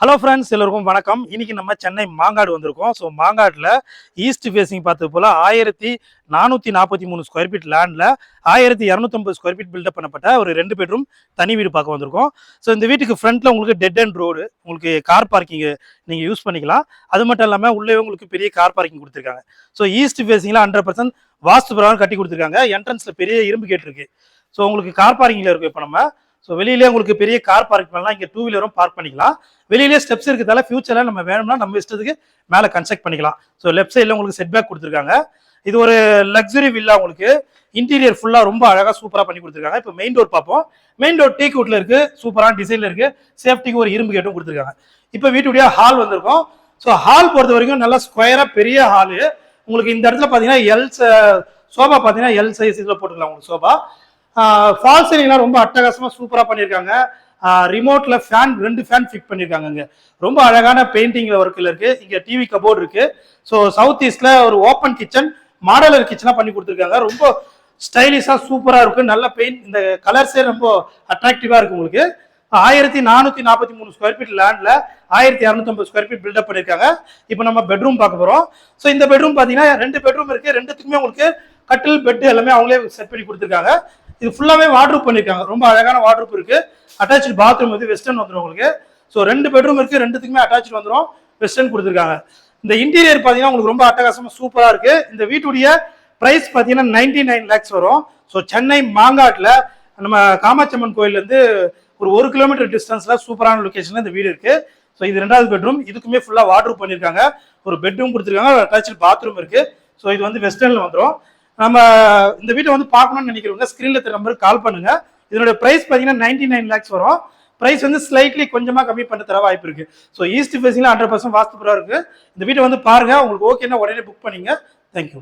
Hello friends, எல்லோருக்கும் வணக்கம். இன்னைக்கு நம்ம சென்னை மாங்காடு வந்திருக்கோம். ஸோ மாங்காட்டில் ஈஸ்ட் ஃபேஸிங் பார்த்தது போல் 1443 ஸ்கொயர் ஃபீட் லேண்டில் 1250 ஸ்கொயர் ஃபீட் பில்டப் பண்ணப்பட்ட ஒரு 2 பெட்ரூம் தனி வீடு பார்க்க வந்திருக்கோம். ஸோ இந்த வீட்டுக்கு ஃப்ரண்ட்டில் உங்களுக்கு டெட் அண்ட் ரோடு, உங்களுக்கு கார் பார்க்கிங் நீங்கள் யூஸ் பண்ணிக்கலாம். அது மட்டும் இல்லாமல் உள்ளே உங்களுக்கு பெரிய கார் பார்க்கிங் கொடுத்துருக்காங்க. ஸோ ஈஸ்ட் ஃபேஸிங்கில் 100% வாஸ்து பிரகாரம் கட்டி கொடுத்துருக்காங்க. என்ட்ரன்ஸில் பெரிய இரும்பு கேட் இருக்குது. ஸோ உங்களுக்கு கார் பார்க்கிங்கில் இருக்குது. இப்போ நம்ம வெளியிலே உங்களுக்கு பெரிய கார் பார்க் பண்ணலாம், இங்கே 2 வீலரும் பார்க் பண்ணிக்கலாம். வெளியிலே ஸ்டெப்ஸ் இருக்கிறதால ஃபியூச்சரில் நம்ம வேணும்னா நம்ம இஷ்டத்துக்கு மேலே கன்ஸ்ட்ரக்ட் பண்ணிக்கலாம். ஸோ லெஃப்ட் சைடில் உங்களுக்கு செட் பேக் கொடுத்துருக்காங்க. இது ஒரு லக்ஸுரி வில்லா. உங்களுக்கு இன்டீரியர் ஃபுல்லாக ரொம்ப அழகாக சூப்பராக பண்ணி கொடுத்துருக்காங்க. இப்போ மெயின் டோர் பார்ப்போம். மெயின் டோர் டீக் வுட்ல இருக்கு, சூப்பரான டிசைனில் இருக்கு. சேஃப்டிக்கு ஒரு இரும்பு கேட்டும் கொடுத்துருக்காங்க. இப்போ வீட்டுடைய ஹால் வந்திருக்கும். ஸோ ஹால் பொறுத்த வரைக்கும் நல்லா ஸ்கொயராக பெரிய ஹாலு. உங்களுக்கு இந்த இடத்துல பார்த்தீங்கன்னா சோபா பார்த்தீங்கன்னா எல் சைஸ் இதில் போட்டுக்கலாம். உங்களுக்கு சோபா ஃபால் சீலிங்லாம் ரொம்ப அட்டகாசமாக சூப்பராக பண்ணியிருக்காங்க. ரிமோட்ல ஃபேன் 2 ஃபேன் ஃபிட் பண்ணியிருக்காங்க. இங்கே ரொம்ப அழகான பெயிண்டிங்ல ஒர்க்கில் இருக்கு. இங்கே டிவி கபோர்டு இருக்கு. ஸோ சவுத் ஈஸ்ட்ல ஒரு ஓப்பன் கிச்சன், மாடலர் கிச்சனாக பண்ணி கொடுத்துருக்காங்க. ரொம்ப ஸ்டைலிஷாக சூப்பராக இருக்கு. நல்ல பெயிண்ட், இந்த கலர்ஸே ரொம்ப அட்ராக்டிவாக இருக்கு. உங்களுக்கு 1443 ஸ்கொயர் ஃபீட் லேண்ட்ல 1250 ஸ்கொயர் ஃபீட் பில்டப் பண்ணியிருக்காங்க. இப்போ நம்ம பெட்ரூம் பார்க்க போறோம். ஸோ இந்த பெட்ரூம் பார்த்தீங்கன்னா 2 பெட்ரூம் இருக்கு. 2த்துக்குமே உங்களுக்கு கட்டில் பெட் எல்லாமே அவங்களே செட் பண்ணி கொடுத்துருக்காங்க. இது ஃபுல்லாவே வார்ட்ரூப் பண்ணிருக்காங்க. ரொம்ப அழகான வார்ட்ரூப் இருக்கு. அட்டாச்ட் பாத்ரூம் வந்து வெஸ்டர்ன் வந்துடும் உங்களுக்கு. ஸோ 2 பெட்ரூம் இருக்கு. 2த்துக்குமே அட்டாச் வந்துடும், வெஸ்டர்ன் கொடுத்துருக்காங்க. இந்த இன்டீரியர் பார்த்தீங்கன்னா உங்களுக்கு ரொம்ப அட்டகாசமா சூப்பரா இருக்கு. இந்த வீட்டுடைய பிரைஸ் பார்த்தீங்கன்னா 99 lakhs வரும். ஸோ சென்னை மாங்காட்டில் நம்ம காமாட்சியம்மன் கோயில் இருந்து ஒரு 1 கிலோமீட்டர் டிஸ்டன்ஸ்ல சூப்பரான லொகேஷன்ல இந்த வீடு இருக்கு. ஸோ இது 2வது பெட்ரூம். இதுக்குமே ஃபுல்லா வார்ட்ரூப் பண்ணிருக்காங்க. ஒரு பெட்ரூம் கொடுத்துருக்காங்க, அட்டாச் பாத்ரூம் இருக்கு. ஸோ இது வந்து வெஸ்டர்ன்ல வந்துடும். நம்ம இந்த வீட்டை வந்து பார்க்கணும்னு நினைக்கிறவங்க ஸ்கிரீன்ல தெரிய நம்பருக்கு கால் பண்ணுங்க. இதனுடைய பிரைஸ் பார்த்தீங்கன்னா 99 lakhs வரும். பிரைஸ் வந்து ஸ்லைட்லி கொஞ்சமா கம்மி பண்ண தர வாய்ப்பு இருக்கு. ஸோ ஈஸ்ட் ஃபேஸிங்ல 100% வாஸ்து பிரகாரம் இருக்கு. இந்த வீட்டை வந்து பாருங்க. உங்களுக்கு ஓகேன்னா உடனே புக் பண்ணிங்க. தேங்க்யூ.